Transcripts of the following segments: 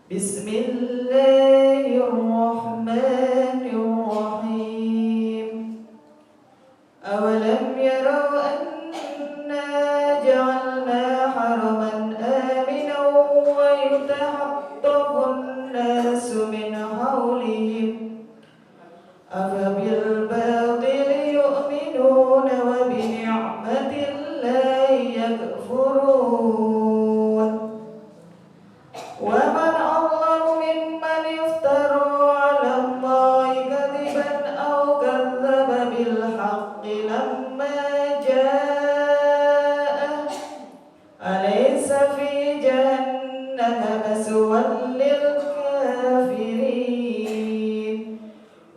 بسم الله الرحمن الرحيم أولم يروا أنا جعلنا حرما آمنا ويتخطف الناس من حولهم أفبالباطل يؤمنون وبنعمة الله يكفرون ومن أظلم ممن افترى على الله كذبا أو كذب بالحق لما جاءه أليس في جهنم مثوى للكافرين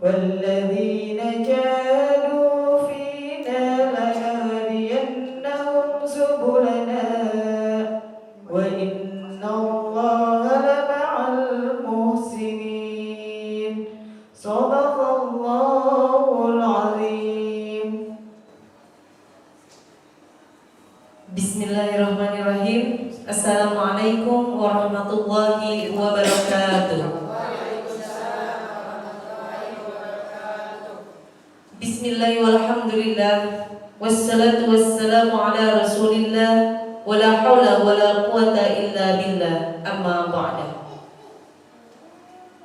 والذين جاهدوا فينا لنهدينهم سبلنا وإن الله لمع المحسنين صدق الله العظيم. Bismillahirrahmanirrahim. Assalamualaikum warahmatullahi wabarakatuh. Bismillah walhamdulillah wassalatu wassalamu ala rasulillah wala hawla wala quwata illa billah amma ba'da.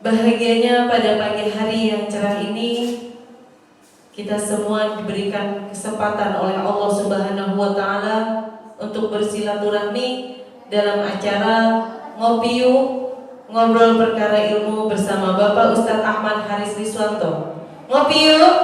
Bahagianya pada pagi hari yang cerah ini kita semua diberikan kesempatan oleh Allah Subhanahu wa taala untuk bersilaturahmi dalam acara Ngopi Yuk, ngobrol perkara ilmu bersama Bapak Ustadz Ahmad Haris Riswanto. Ngopi yuk.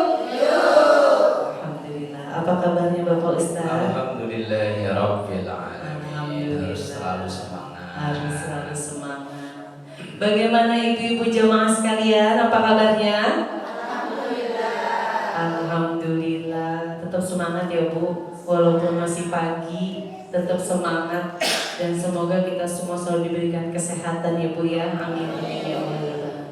Alhamdulillah. Apa kabarnya Bapak Ustadz? Alhamdulillah ya Rabbil Alamin. Harus selalu semangat. Harus selalu semangat. Bagaimana ibu-ibu jemaah sekalian? Apa kabarnya? Alhamdulillah. Tetap semangat ya Bu. Walaupun masih pagi, tetap semangat. Dan semoga kita semua selalu diberikan kesehatan ya Bu ya. Amin ya Allah.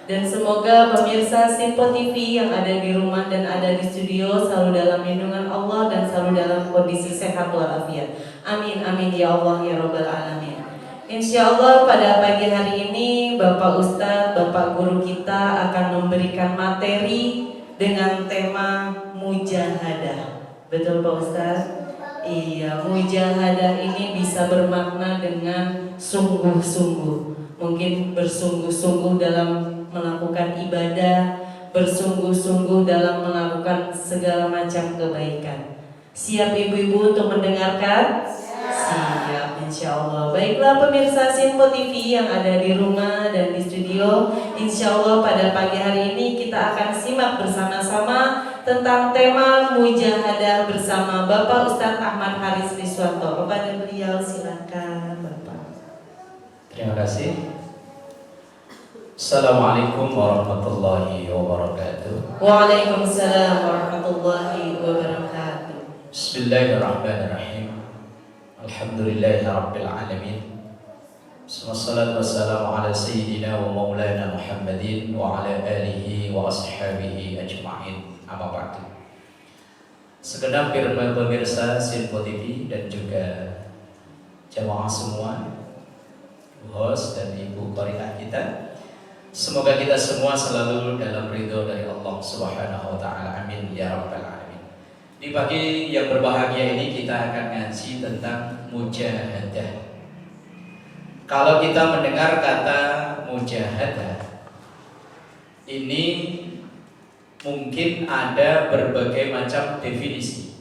Dan semoga pemirsa Simpo TV yang ada di rumah dan ada di studio selalu dalam lindungan Allah dan selalu dalam kondisi sehat walafiat. Amin amin ya Allah ya Rabbal Alamin. Insya Allah pada pagi hari ini Bapak Ustadz, Bapak Guru kita akan memberikan materi dengan tema mujahadah. Betul Pak Ustadz? Iya, mujahadah ini bisa bermakna dengan sungguh-sungguh. Mungkin bersungguh-sungguh dalam melakukan ibadah, bersungguh-sungguh dalam melakukan segala macam kebaikan. Siap ibu-ibu untuk mendengarkan? Siap, insya Allah. Baiklah pemirsa Simpo TV yang ada di rumah dan di studio, insya Allah pada pagi hari ini kita akan simak bersama-sama tentang tema mujahadah bersama Bapak Ustadz Ahmad Haris Riswanto. Kepada beliau silakan Bapak. Terima kasih. Assalamualaikum warahmatullahi wabarakatuh. Waalaikumsalam warahmatullahi wabarakatuh. Bismillahirrahmanirrahim. Alhamdulillahi rabbil alamin. Wassalatu wassalamu ala sayyidina wa maulana Muhammadin wa ala alihi wa ashabihi ajma'in. Amma ba'du. Segenap pemirsa Simpo TV dan juga jamaah semua, host dan ibu qari'ah kita, semoga kita semua selalu dalam ridho dari Allah Subhanahu wa taala. Amin ya rabbal alamin. Di pagi yang berbahagia ini kita akan ngaji tentang mujahadah. Kalau kita mendengar kata mujahadah, ini mungkin ada berbagai macam definisi.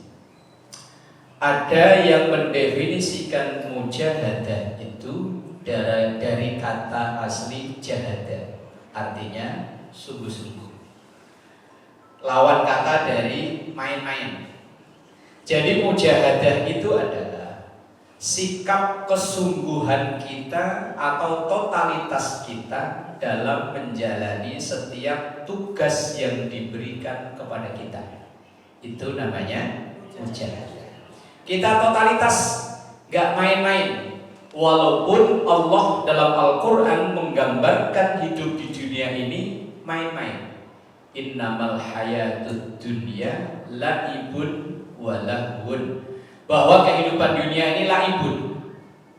Ada yang mendefinisikan mujahadah itu dari kata asli jahadah, artinya sungguh-sungguh. Lawan kata dari main-main. Jadi mujahadah itu adalah sikap kesungguhan kita atau totalitas kita dalam menjalani setiap tugas yang diberikan kepada kita. Itu namanya mujahadah. Kita totalitas, gak main-main. Walaupun Allah dalam Al-Quran menggambarkan hidup di dunia ini main-main. Innamal hayatud dunya laibun walahun. Bahwa kehidupan dunia ini laibun,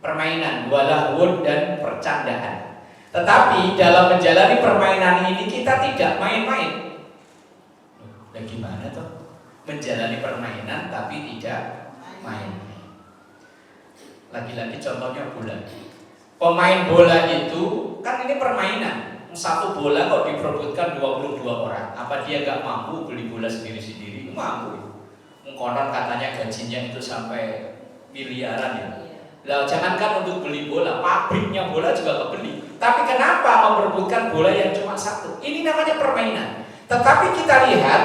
permainan, walahun dan percandaan. Tetapi dalam menjalani permainan ini kita tidak main-main. Nah, gimana tuh? Menjalani permainan tapi tidak main-main. Lagi-lagi contohnya bola. Pemain bola itu kan ini permainan. Satu bola kok diperebutkan 22 orang. Apa dia gak mampu beli bola sendiri-sendiri? Mampu. Konon katanya gajinya itu sampai miliaran ya. Lah jangankan untuk beli bola, pabriknya bola juga kebeli. Tapi kenapa memperebutkan bola yang cuma satu? Ini namanya permainan. Tetapi kita lihat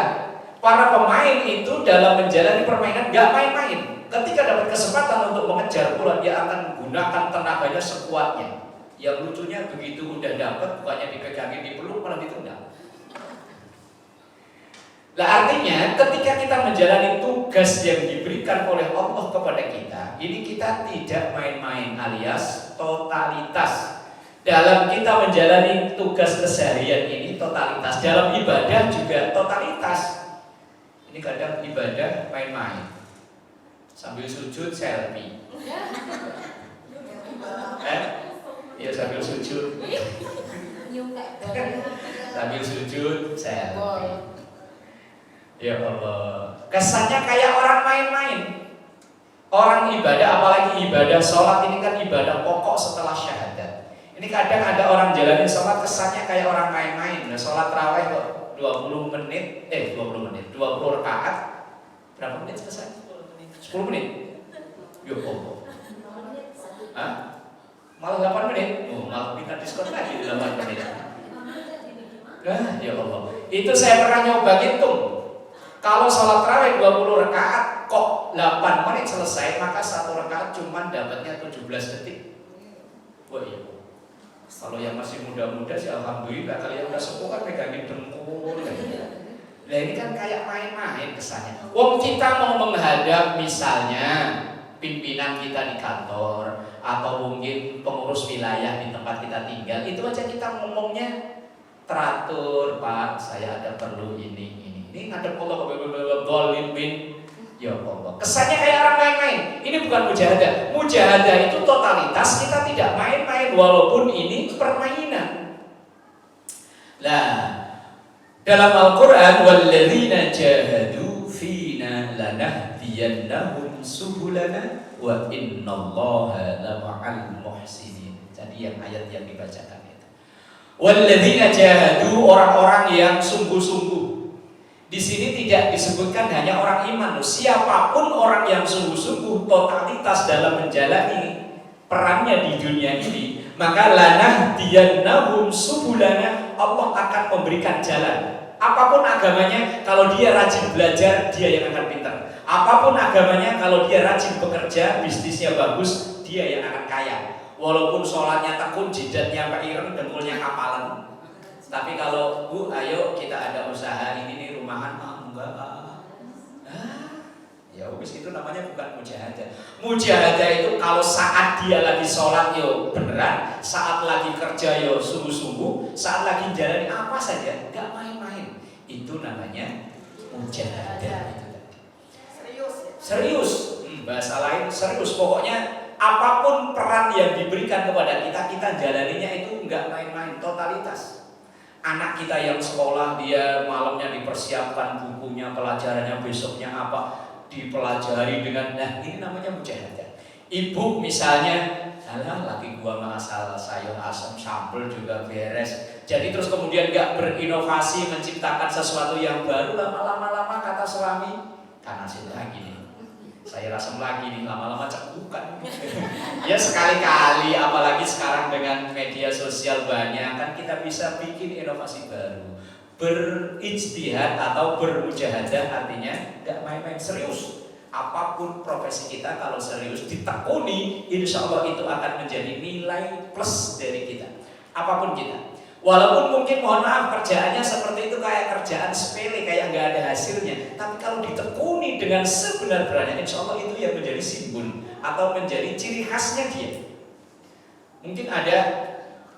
para pemain itu dalam menjalani permainan gak main-main. Ketika dapat kesempatan untuk mengejar bola, dia akan menggunakan tenaganya sekuatnya. Yang lucunya begitu udah dapat, bukannya dipegangin, dipeluk, malah ditendang. Nah artinya ketika kita menjalani tugas yang diberikan oleh Allah kepada kita, ini kita tidak main-main alias totalitas. Dalam kita menjalani tugas keseharian ini totalitas. Dalam ibadah juga totalitas. Ini kadang ibadah main-main. Sambil sujud selfie. Ya sambil sujud. Sambil sujud selfie. Ya Allah, kesannya kayak orang main-main. Orang ibadah, apalagi ibadah sholat ini kan ibadah pokok setelah syahadat. Ini kadang ada orang jalanin sholat kesannya kayak orang main-main. Nah, sholat raweh kok 20 menit, 20 rakaat. Berapa menit selesai? 10 menit. Ya Allah. Hah? Malah 8 menit? Oh, malah minta diskon lagi 8 menit. Nah, ya Allah. Itu saya pernah nyoba hitung. Kalau sholat raweh 20 rakaat kok 8 menit selesai, maka 1 rakaat cuma dapatnya 17 detik. Wah iya. Kalau yang masih muda-muda sih alhamdulillah, kalau yang udah sepuh kan pegangin dengkul. Nah ini kan kayak main-main kesannya. Wong kita mau menghadap misalnya pimpinan kita di kantor atau mungkin pengurus wilayah di tempat kita tinggal, itu aja kita ngomongnya teratur, Pak, saya ada perlu ini. Ini ngadep Allah dhalimin. Ya Allah. Kesannya kayak orang main-main. Ini bukan mujahadah. Mujahadah itu totalitas, kita tidak main-main walaupun ini permainan. Nah, dalam Al-Qur'an walladzina jahadu fina lanahdiyannahum subulana wa innallaha lama'al muhsinin. Jadi yang ayat yang dibacakan itu. Walladzina jahadu, orang-orang yang sungguh-sungguh. Di sini tidak disebutkan hanya orang iman, siapapun orang yang sungguh-sungguh totalitas dalam menjalani perannya di dunia ini, maka lanahdiyannahum subulana, Allah akan memberikan jalan. Apapun agamanya, kalau dia rajin belajar, dia yang akan pintar. Apapun agamanya, kalau dia rajin bekerja, bisnisnya bagus, dia yang akan kaya. Walaupun sholatnya tekun, jidatnya ireng, dengkulnya kapalan. Tapi kalau Bu, ayo kita ada usaha ini nih rumahan, enggak. Ya wis itu namanya bukan mujahadah. Mujahadah itu kalau saat dia lagi sholat yo beneran, saat lagi kerja yo sungguh-sungguh, saat lagi jalani apa saja, enggak main-main. Itu namanya mujahadah itu tadi. Serius ya? Serius. Bahasa lain serius. Pokoknya apapun peran yang diberikan kepada kita, kita jalaninya itu enggak main-main, totalitas. Anak kita yang sekolah, dia malamnya dipersiapkan bukunya, pelajarannya besoknya apa, dipelajari dengan, nah ini namanya mujahadah. Ibu misalnya, alah laki gua masalah sayur asam sambal juga beres. Jadi terus kemudian gak berinovasi menciptakan sesuatu yang baru, lama-lama kata suami, kan hasil lagi nih. Saya asam lagi nih, lama-lama cekukan. Ya sekali-kali, apalagi sekarang dengan media sosial banyak, kan kita bisa bikin inovasi baru. Berijtihad atau bermujahadah artinya gak main-main, serius. Apapun profesi kita kalau serius ditekuni, insya Allah itu akan menjadi nilai plus dari kita. Apapun kita. Walaupun mungkin mohon maaf kerjaannya seperti itu kayak kerjaan sepele, kayak nggak ada hasilnya, tapi kalau ditekuni dengan sebenar-benarnya, insya Allah itu yang menjadi simbol atau menjadi ciri khasnya dia. Mungkin ada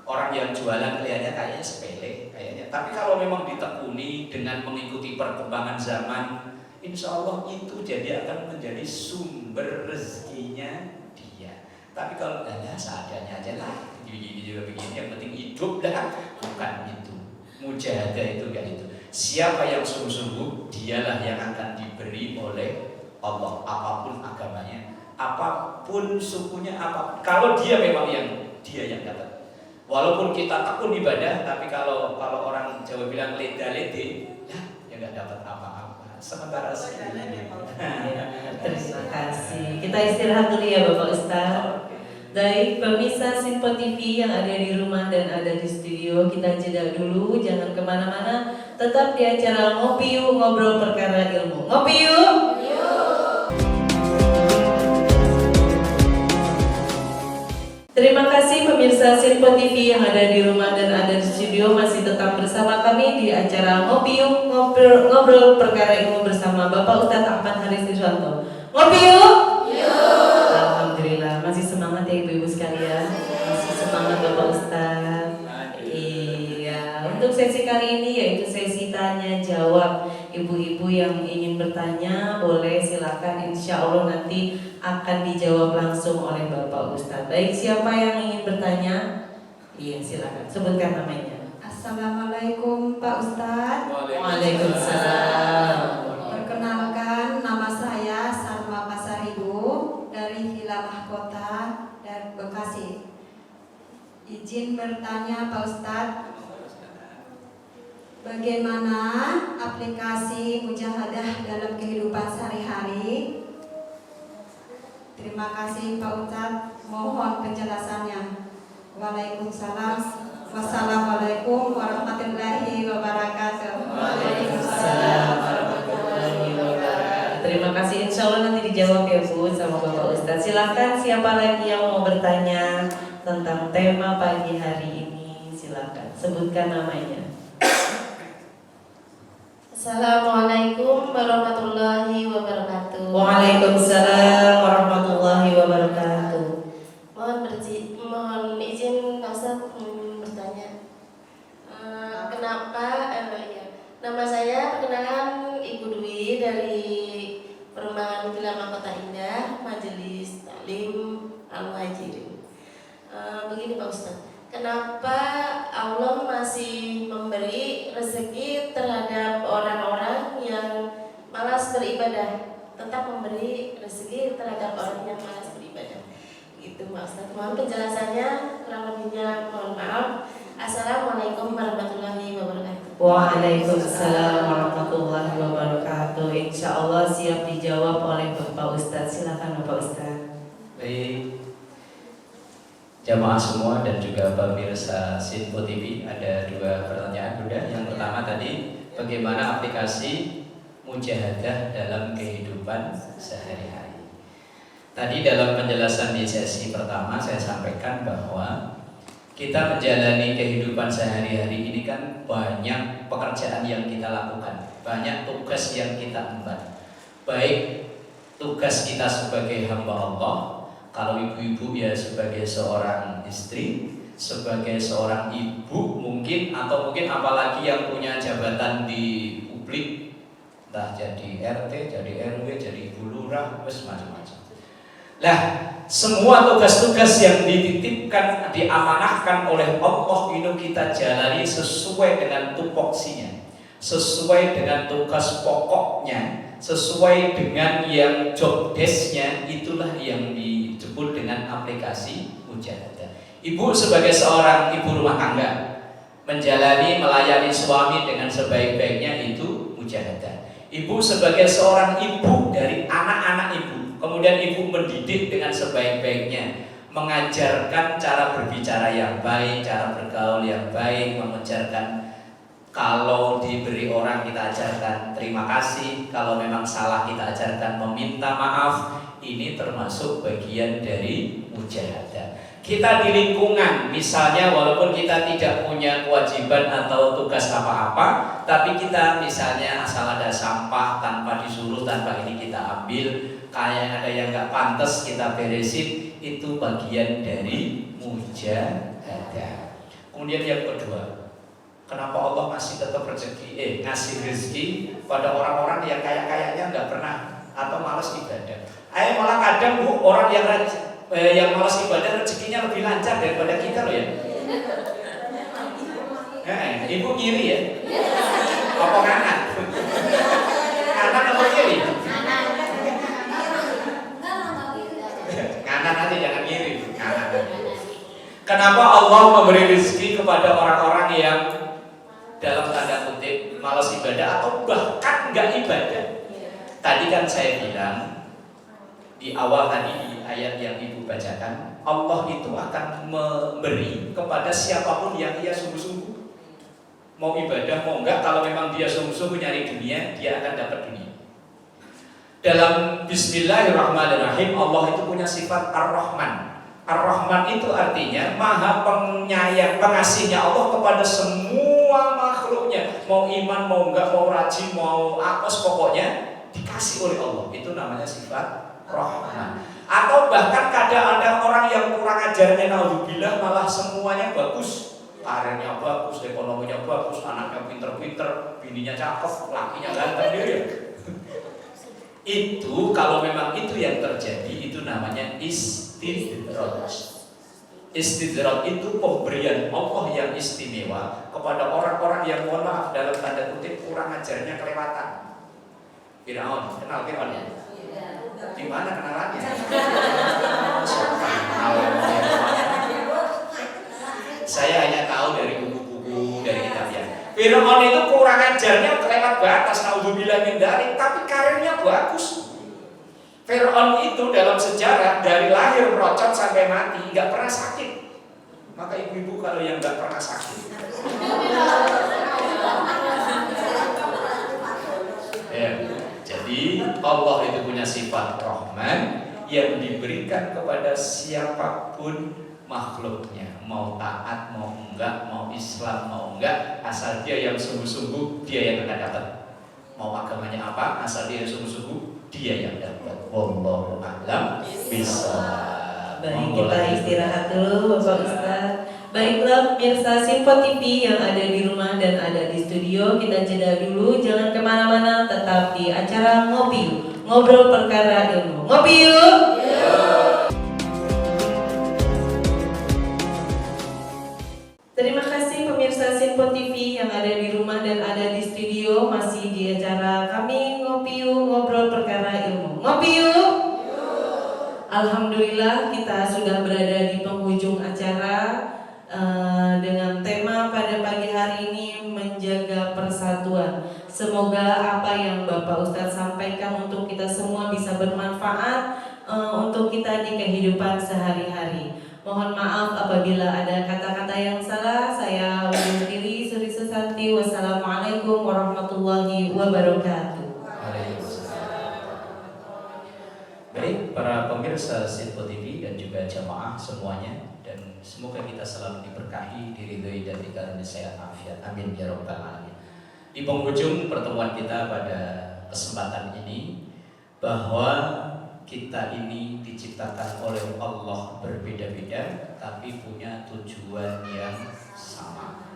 orang yang jualan kelihatannya kayaknya sepele, kayaknya, tapi kalau memang ditekuni dengan mengikuti perkembangan zaman, insya Allah itu jadi akan menjadi sumber rezekinya dia. Tapi kalau seadanya aja lah, begini juga begini, yang penting hidup. hidup lah, bukan itu. Mujahadah itu enggak itu. Siapa yang sungguh-sungguh, dialah yang akan diberi oleh Allah, apapun agamanya, apapun sukunya, apa. Kalau dia memang dia yang dapat. Walaupun kita tekun ibadah, tapi kalau orang Jawa bilang leda-lede, ya nggak dapat apa-apa. Sementara Terima kasih. Kita istirahat dulu ya Bapak Ustadz. Baik, pemirsa Simpo TV yang ada di rumah dan ada di studio, kita jeda dulu, jangan kemana-mana, tetap di acara Ngopi Yuk, Ngobrol Perkara Ilmu. Ngopi yuk! Terima kasih pemirsa Simpo TV yang ada di rumah dan ada di studio, masih tetap bersama kami di acara Ngopi Yuk, Ngobrol Perkara Ilmu bersama Bapak Ustadz Ahmad Haris Iswanto. Ngopi yuk! Alhamdulillah, masih semangat ya ibu-ibu sekalian, masih semangat Bapak Ustadz. Iya, untuk sesi kali ini yaitu sesi tanya jawab. Ibu-ibu yang ingin bertanya boleh silakan, insya Allah nanti akan dijawab langsung oleh Bapak Ustadz. Baik, siapa yang ingin bertanya? Iya, silakan sebutkan namanya. Assalamualaikum Pak Ustadz. Waalaikumsalam. Perkenalkan, nama saya Salma Pasaribu dari Villa Mahkota dan Bekasi. Izin bertanya Pak Ustadz, bagaimana aplikasi mujahadah dalam kehidupan sehari-hari? Terima kasih Pak Ustadz, mohon penjelasannya. Waalaikumsalam. Wassalamualaikum warahmatullahi wabarakatuh. Waalaikumsalam warahmatullahi wabarakatuh. Terima kasih, insya Allah nanti dijawab ya Bu sama Bapak Ustadz. Silakan siapa lagi yang mau bertanya tentang tema pagi hari ini, silakan sebutkan namanya. Assalamualaikum warahmatullahi wabarakatuh. Waalaikumsalam warahmatullahi wabarakatuh. Mohon izin Pak Ustadz bertanya. Nama saya perkenalkan Ibu Dwi dari Perumahan Villa Mahkota Indah, Majelis Taklim Al-Muhajirin. Begini Pak Ustadz, kenapa Allah masih memberi rezeki terhadap orang-orang yang malas beribadah, tetap memberi rezeki terhadap orang yang malas beribadah? Gitu Pak Ustadz. Mohon penjelasannya, kurang lebihnya mohon maaf. Assalamualaikum warahmatullahi wabarakatuh. Waalaikumsalam warahmatullahi wabarakatuh. Insya Allah siap dijawab oleh Bapak Ustadz. Silakan Bapak Ustadz. Baik, jamaah semua dan juga pemirsa Simpo TV, ada dua pertanyaan Bunda. Yang pertama tadi, bagaimana aplikasi mujahadah dalam kehidupan sehari-hari. Tadi dalam penjelasan di sesi pertama saya sampaikan bahwa kita menjalani kehidupan sehari-hari ini kan banyak pekerjaan yang kita lakukan, banyak tugas yang kita emban. Baik tugas kita sebagai hamba Allah, kalau ibu-ibu ya sebagai seorang istri, sebagai seorang ibu mungkin, atau mungkin apalagi yang punya jabatan di publik, entah jadi RT, jadi RW, jadi ibu lurah, macam-macam. Nah, semua tugas-tugas yang dititipkan, diamanahkan oleh Allah itu kita jalani sesuai dengan tupoksinya, sesuai dengan tugas pokoknya, sesuai dengan yang job desk-nya. Itulah yang disebut dengan aplikasi mujahadah. Ibu sebagai seorang ibu rumah tangga menjalani, melayani suami dengan sebaik-baiknya, itu mujahadah. Ibu sebagai seorang ibu dari anak-anak ibu, kemudian ibu mendidik dengan sebaik-baiknya, mengajarkan cara berbicara yang baik, cara bergaul yang baik, mengajarkan kalau diberi orang kita ajarkan terima kasih, kalau memang salah kita ajarkan meminta maaf. Ini termasuk bagian dari mujahadah. Kita di lingkungan, misalnya walaupun kita tidak punya kewajiban atau tugas apa-apa, tapi kita misalnya asal ada sampah tanpa disuruh, tanpa ini kita ambil, kayak ada yang nggak pantas kita beresin, itu bagian dari mujahadah. Kemudian yang kedua, kenapa Allah masih tetap ngasih rezeki pada orang-orang yang kayaknya nggak pernah atau malas ibadah? Malah kadang Bu, orang yang malas ibadah rezekinya lebih lancar daripada kita loh ya. Ibu kiri ya? Apa kanan? Kanan apa kiri? Kanan aja, jangan kiri. Kanan aja. Kenapa Allah memberi rezeki kepada orang-orang yang dalam tanda kutip malas ibadah atau bahkan nggak ibadah? Tadi kan saya bilang di awal tadi di ayat yang Ibu bacakan, Allah itu akan memberi kepada siapapun yang ia sungguh-sungguh mau ibadah mau enggak. Kalau memang dia sungguh-sungguh nyari dunia, dia akan dapat dunia. Dalam Bismillahirrahmanirrahim, Allah itu punya sifat Ar-Rahman. Ar-Rahman itu artinya maha penyayang, pengasihnya Allah kepada semua makhluknya. Mau iman, mau enggak, mau rajin, mau apes, pokoknya dikasih oleh Allah. Itu namanya sifat Rahman. Atau bahkan kadang ada orang yang kurang ajarnya, naudzubillah, malah semuanya bagus. Karirnya bagus, ekonominya bagus, anaknya pinter-pinter, bininya cakep, lakinya ganteng dia. Itu kalau memang itu yang terjadi, itu namanya istidraj. Istidraj itu pemberian Allah yang istimewa kepada orang-orang yang mohon maaf dalam tanda kutip kurang ajarnya kelewatan. Firaun, kenal Firaun ya? Di mana kenalannya? Saya hanya tahu dari buku-buku, dari kitabnya. Firaun itu kurang ajarnya kelewat batas, naudzubillah min dzalik, tapi karirnya bagus. Firaun itu dalam sejarah dari lahir merocot sampai mati nggak pernah sakit. Maka ibu-ibu kalau yang nggak pernah sakit, ya. Jadi Allah itu punya sifat Rahman yang diberikan kepada siapapun makhluknya, mau taat, mau enggak, mau Islam, mau enggak, asal dia yang sungguh-sungguh, dia yang akan dapat. Mau agamanya apa, asal dia yang sungguh-sungguh, dia yang dapat. Wallahu a'lam bishawab. Baik, kita istirahat dulu Bapak Ustaz. Baiklah pemirsa Simpo TV yang ada di rumah dan ada di studio, kita jeda dulu, jangan kemana-mana, tetap di acara Ngopi Yuk, ngobrol perkara ilmu. Ngopi yuk! Terima kasih pemirsa Simpo TV yang ada di rumah dan ada di studio, masih di acara kami Ngopi Yuk, ngobrol perkara ilmu. Ngopi yuk! Alhamdulillah kita sudah berada di penghujung acara dengan tema pada pagi hari ini menjaga persatuan. Semoga apa yang Bapak Ustadz sampaikan untuk kita semua bisa bermanfaat untuk kita di kehidupan sehari-hari. Mohon maaf apabila ada kata-kata yang salah. Saya undur diri, Suri Susanti. Wassalamualaikum warahmatullahi wabarakatuh. Baik, para pemirsa Simpo TV dan juga jamaah semuanya, dan semoga kita selalu diberkahi, diridhoi dan dikaruniai sehat afiat. Amin ya rabbal alamin. Di penghujung pertemuan kita pada kesempatan ini, bahwa kita ini diciptakan oleh Allah berbeda-beda, tapi punya tujuan yang sama.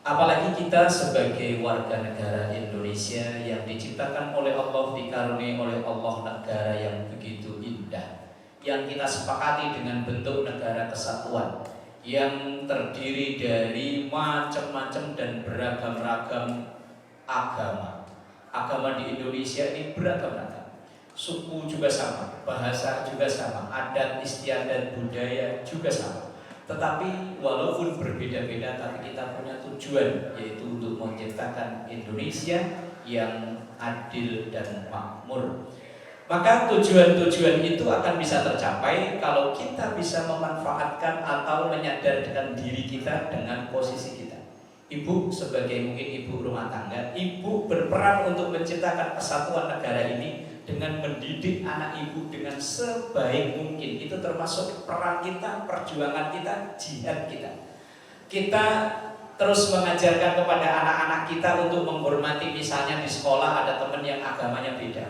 Apalagi kita sebagai warga negara Indonesia yang diciptakan oleh Allah, dikaruniai oleh Allah negara yang begitu indah, yang kita sepakati dengan bentuk negara kesatuan yang terdiri dari macam-macam dan beragam-ragam agama. Agama di Indonesia ini beragam-ragam, suku juga sama, bahasa juga sama, adat istiadat budaya juga sama. Tetapi walaupun berbeda-beda, tapi kita punya tujuan, yaitu untuk menciptakan Indonesia yang adil dan makmur. Maka tujuan-tujuan itu akan bisa tercapai kalau kita bisa memanfaatkan atau menyadarkan diri kita dengan posisi kita. Ibu sebagai mungkin ibu rumah tangga, ibu berperan untuk menciptakan kesatuan negara ini dengan mendidik anak ibu dengan sebaik mungkin. Itu termasuk peran kita, perjuangan kita, jihad kita. Kita terus mengajarkan kepada anak-anak kita untuk menghormati, misalnya di sekolah ada teman yang agamanya beda.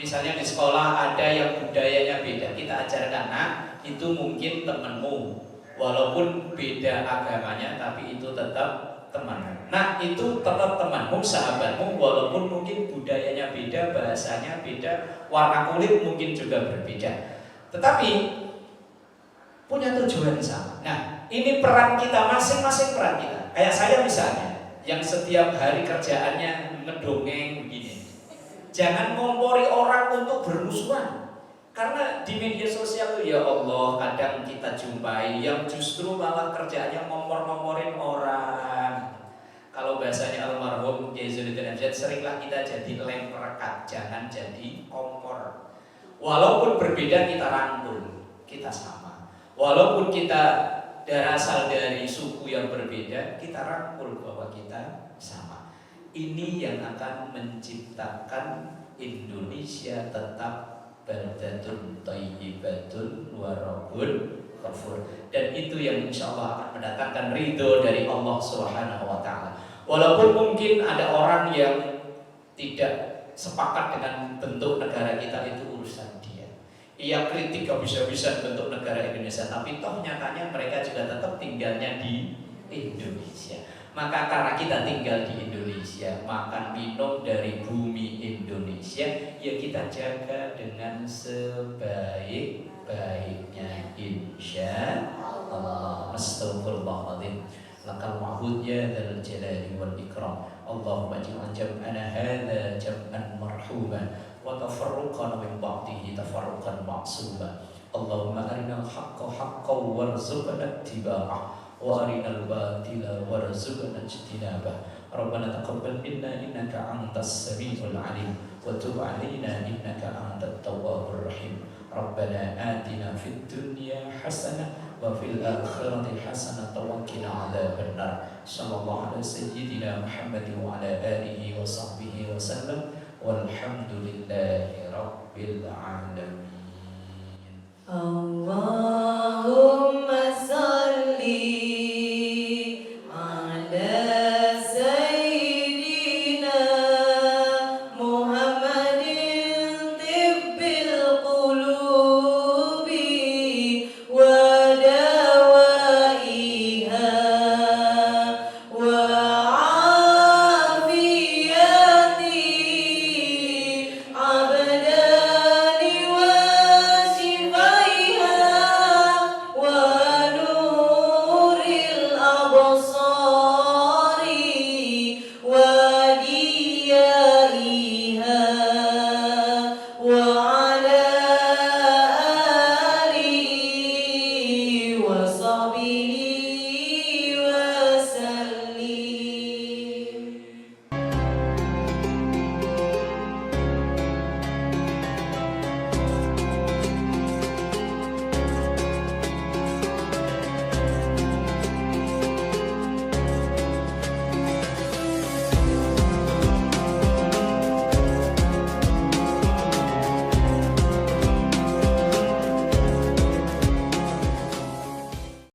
Misalnya di sekolah ada yang budayanya beda, kita ajarkan, nah itu mungkin temanmu, walaupun beda agamanya tapi itu tetap temanmu. Nah itu tetap temanmu, sahabatmu, walaupun mungkin budayanya beda, bahasanya beda, warna kulit mungkin juga berbeda, tetapi punya tujuan sama. Nah Ini peran kita, masing-masing peran kita. Kayak saya misalnya, yang setiap hari kerjaannya ngedongeng begini. Jangan ngompori orang untuk bermusuhan. Karena di media sosial tuh ya Allah, kadang kita jumpai yang justru malah kerjaannya ngompor-ngomporin orang. Kalau bahasanya almarhum Kiai Zainuddin Amjad, seringlah kita jadi lem perekat, jangan jadi kompor. Walaupun berbeda kita rangkul, kita sama. Walaupun kita berasal dari suku yang berbeda, kita rangkul bahwa kita sama. Ini yang akan menciptakan Indonesia tetap baldatun thayyibatun wa rabbun ghafur. Dan itu yang insya Allah akan mendatangkan ridho dari Allah Subhanahu wa Ta'ala. Walaupun mungkin ada orang yang tidak sepakat dengan bentuk negara kita, itu urusan dia. Ia kritik habis-habisan bentuk negara Indonesia, tapi toh nyatanya mereka juga tetap tinggalnya di Indonesia. Maka karena kita tinggal di Indonesia, makan minum dari bumi Indonesia, ya kita jaga dengan sebaik-baiknya, insya Allah. Astaghfirullahaladzim. Lakal ma'bud ya dzal jalali wal ikram. Allahumma ij'al jam'ana hadza jam'an marhuman wa tafarruqana min ba'dihi tafarruqan ma'suma. Allahumma arinal haqqa haqqan warzuqna ittiba'ah wa arinal batila warzuqna ijtinabah. Rabbana taqabbal minna innaka antas samiul alim wa tub 'alaina innaka antat tawwabur rahim. Rabbana atina fid dunya hasanah wa fil akhirati hasanah wa qina adzabannar. Sallallahu alaihi sayyidina Muhammad wa ala alihi wa sahbihi wa sallam. Walhamdulillahi rabbil alamin. Allah